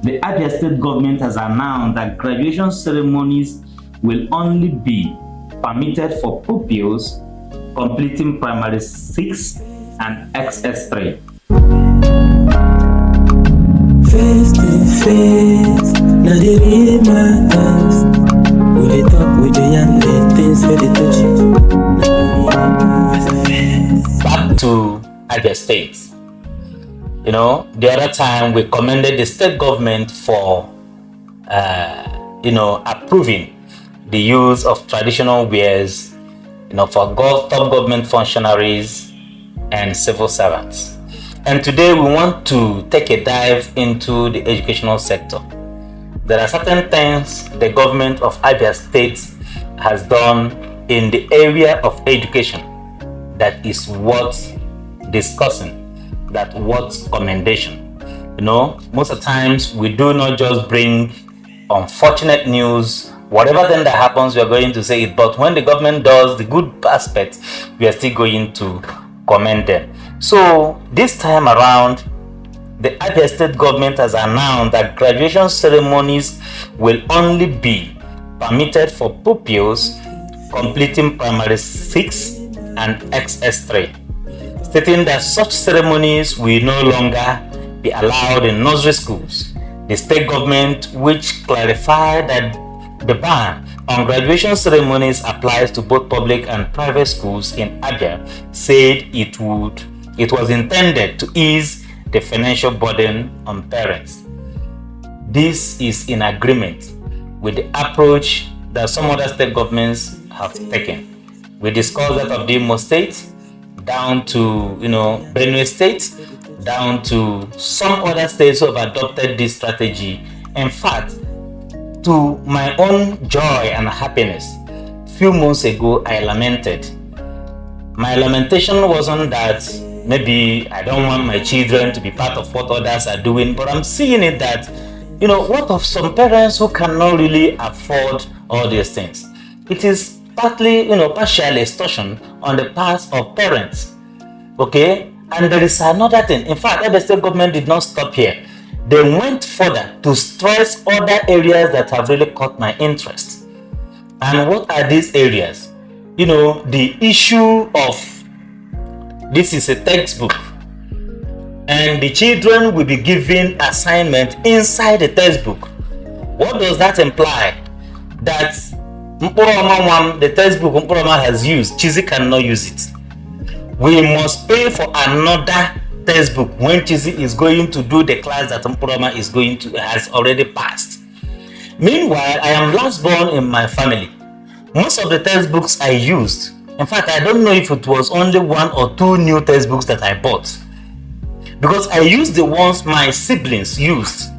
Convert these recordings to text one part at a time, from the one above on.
The Abia State Government has announced that graduation ceremonies will only be permitted for pupils completing primary 6 and XS3. Face to face, now they read my eyes. We dey talk with the young things for the touch. Back to Abia State. The other time we commended the state government for, approving the use of traditional wares, for top government functionaries and civil servants. And today we want to take a dive into the educational sector. There are certain things the government of Abia State has done in the area of education that is worth discussing, that worth commendation. Most of the times we do not just bring unfortunate news. Whatever thing that happens, we are going to say it. But when the government does the good aspects, we are still going to commend them. So this time around, the Abia State Government has announced that graduation ceremonies will only be permitted for pupils completing primary 6 and XS3, stating that such ceremonies will no longer be allowed in nursery schools. The state government, which clarified that the ban on graduation ceremonies applies to both public and private schools in Abia, said it was intended to ease the financial burden on parents. This is in agreement with the approach that some other state governments have taken. We discussed that of the Imo State, down to Benue State, down to some other states who have adopted this strategy. In fact, to my own joy and happiness, a few months ago I lamented. My lamentation wasn't that maybe I don't want my children to be part of what others are doing, but I'm seeing it that, what of some parents who cannot really afford all these things? It is partly, partial extortion on the part of parents. Okay? And there is another thing. In fact, the state government did not stop here. They went further to stress other areas that have really caught my interest. And what are these areas? The issue of this is a textbook, and the children will be given assignment inside the textbook. What does that imply? That the textbook Mporoma has used, Chizi cannot use it. We must pay for another textbook when Chizi is going to do the class that Mporoma has already passed. Meanwhile, I am last born in my family. Most of the textbooks I used, in fact, I don't know if it was only 1 or 2 new textbooks that I bought, because I used the ones my siblings used.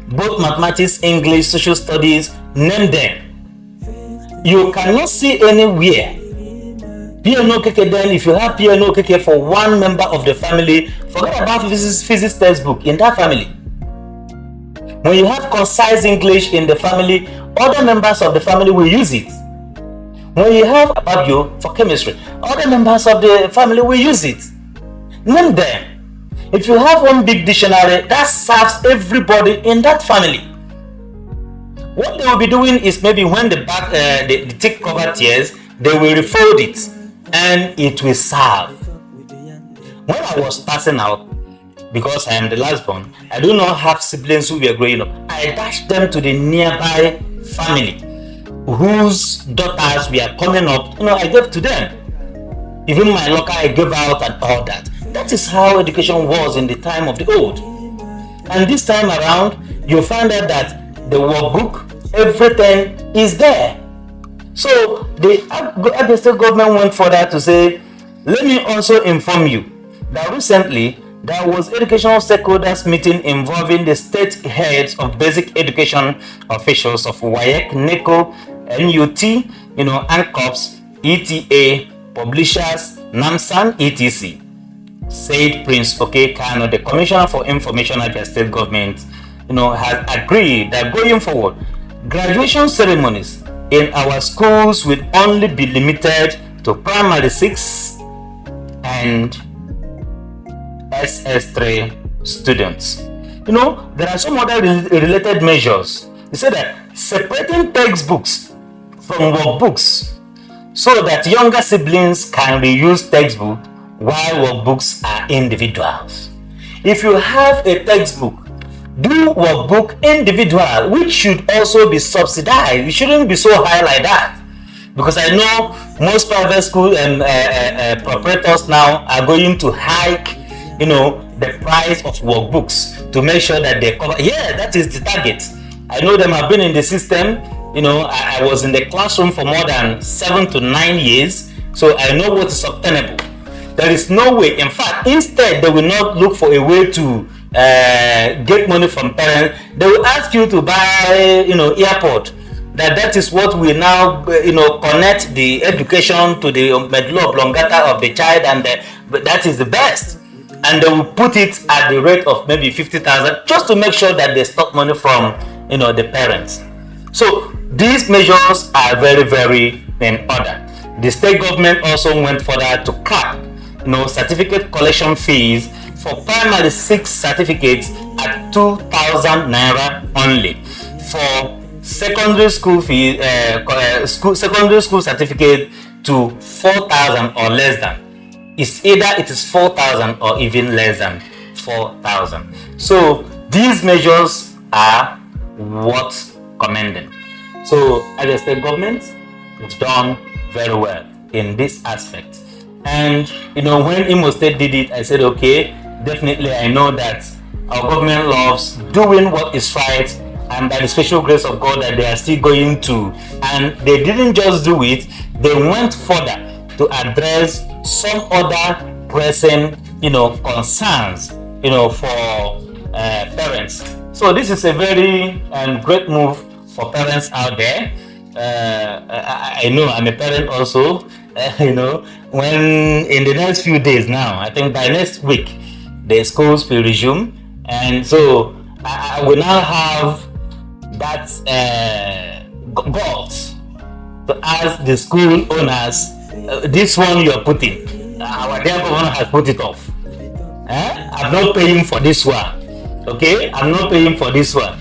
Both mathematics, English, social studies, name them. You cannot see anywhere P&O KK. Then if you have P&O KK for one member of the family, forget about physics textbook in that family. When you have concise English in the family, other members of the family will use it. When you have Abio for chemistry, other members of the family will use it. Name them. If you have one big dictionary, that serves everybody in that family. What they will be doing is maybe when the thick cover tears, they will refold it and it will serve. When I was passing out, because I am the last born, I do not have siblings who were growing up. I dashed them to the nearby family whose daughters were coming up. I gave to them. Even my locker I gave out and all that. That is how education was in the time of the old. And this time around, you find out that the workbook, everything is there. So the Abia State government went further to say, let me also inform you that recently there was educational stakeholders meeting involving the state heads of basic education officials of WAEC, NECO, NUT, ANCOPS, ETA, Abolishes, NAMSAN, etc. Said Prince Kano, the Commissioner for Information at the state government, has agreed that going forward, graduation ceremonies in our schools will only be limited to primary 6 and SS3 students. there are some other related measures. He said that separating textbooks from workbooks so that younger siblings can reuse textbook while workbooks are individuals. If you have a textbook, do workbook individual, which should also be subsidized. It shouldn't be so high like that, because I know most private school and proprietors now are going to hike, the price of workbooks to make sure that they cover. Yeah, that is the target. I know them. I've been in the system. I was in the classroom for more than 7 to 9 years, so I know what is obtainable. There is no way. In fact, instead, they will not look for a way to get money from parents. They will ask you to buy, airport. That is what we now, connect the education to the medulla oblongata of the child, and that is the best. And they will put it at the rate of maybe 50,000 just to make sure that they stop money from, the parents. So these measures are very, very in order. The state government also went further to cap, certificate collection fees for primary 6 certificates at 2,000 naira only. For secondary school fee, secondary school certificate to 4,000 or less than. It's either it is 4,000 or even less than 4,000. So these measures are worth commending. So Abia State Government, it's done very well in this aspect. And when Imo State did it, I said, okay, definitely I know that our government loves doing what is right, and by the special grace of God that they are still going to. And they didn't just do it, they went further to address some other pressing, concerns, for parents. So this is a very great move for parents out there. I know I'm a parent also. When in the next few days now, I think by next week, the schools will resume, and so I will now have that goals to ask the school owners, this one you're putting, our dear governor has put it off. I'm not paying for this one. Okay, I'm not paying for this one.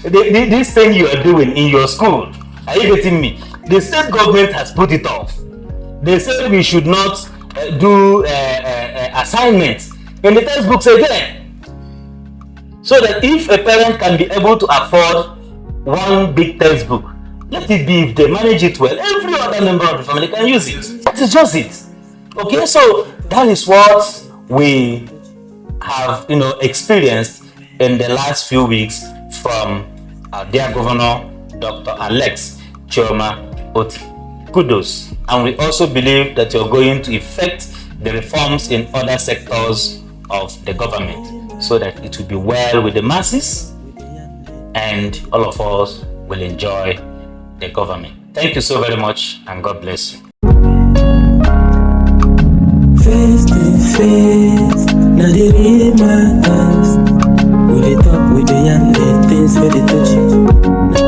This thing you are doing in your school, are you getting me? The state government has put it off. They said we should not do assignments in the textbooks again. So that if a parent can be able to afford one big textbook, let it be. If they manage it well, every other member of the family can use it. That is just it. Okay, so that is what we have, experienced in the last few weeks from our dear Governor, Dr. Alex Chioma Otti. Kudos. And we also believe that you're going to effect the reforms in other sectors of the government so that it will be well with the masses and all of us will enjoy the government. Thank you so very much, and God bless you. Face to face, now they read my eyes. We talk with the young things for the touch.